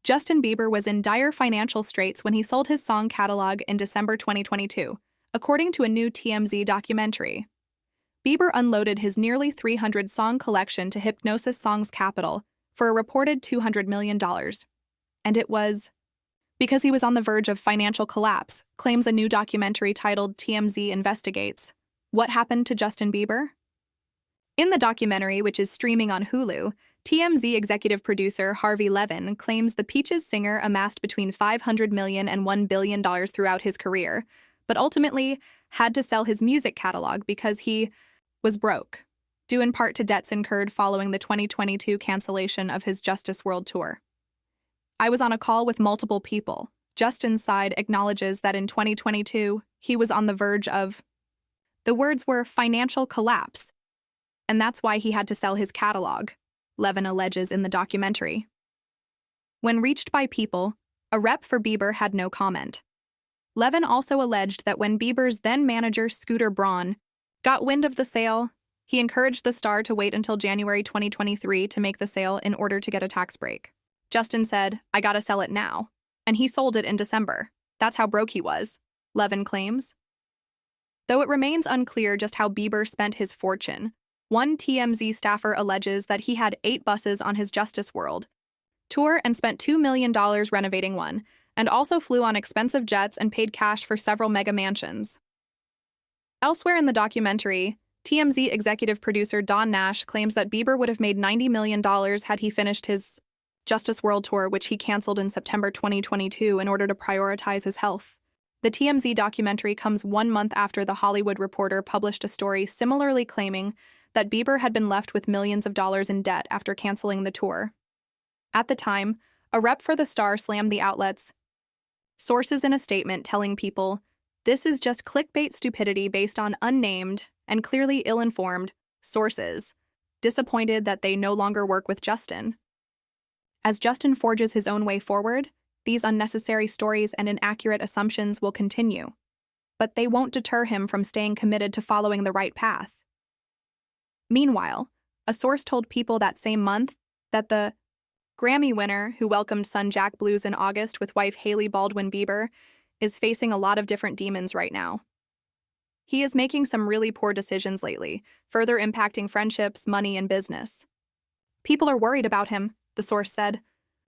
Justin Bieber was in dire financial straits when he sold his song catalog in December 2022, according to a new TMZ documentary. Bieber unloaded his nearly 300-song collection to Hypnosis Songs Capital for a reported $200 million. And it was because he was on the verge of financial collapse, claims a new documentary titled TMZ Investigates. What happened to Justin Bieber? In the documentary, which is streaming on Hulu, TMZ executive producer Harvey Levin claims the Peaches singer amassed between $500 million and $1 billion throughout his career, but ultimately had to sell his music catalog because he was broke, due in part to debts incurred following the 2022 cancellation of his Justice World Tour. I was on a call with multiple people. Justin's side acknowledges that in 2022, he was on the verge of, the words were financial collapse, and that's why he had to sell his catalog, Levin alleges in the documentary. When reached by People, a rep for Bieber had no comment. Levin also alleged that when Bieber's then-manager Scooter Braun got wind of the sale, he encouraged the star to wait until January 2023 to make the sale in order to get a tax break. Justin said, "I gotta sell it now," and he sold it in December. That's how broke he was, Levin claims. Though it remains unclear just how Bieber spent his fortune, one TMZ staffer alleges that he had 8 buses on his Justice World tour and spent $2 million renovating one, and also flew on expensive jets and paid cash for several mega mansions. Elsewhere in the documentary, TMZ executive producer Don Nash claims that Bieber would have made $90 million had he finished his Justice World Tour, which he canceled in September 2022 in order to prioritize his health. The TMZ documentary comes 1 month after The Hollywood Reporter published a story similarly claiming that Bieber had been left with millions of dollars in debt after canceling the tour. At the time, a rep for the star slammed the outlets. Sources in a statement telling People, "This is just clickbait stupidity based on unnamed and clearly ill-informed sources, disappointed that they no longer work with Justin." As Justin forges his own way forward, these unnecessary stories and inaccurate assumptions will continue, but they won't deter him from staying committed to following the right path. Meanwhile, a source told People that same month that the Grammy winner, who welcomed son Jack Blues in August with wife Hailey Baldwin Bieber, is facing a lot of different demons right now. He is making some really poor decisions lately, further impacting friendships, money, and business. People are worried about him, the source said.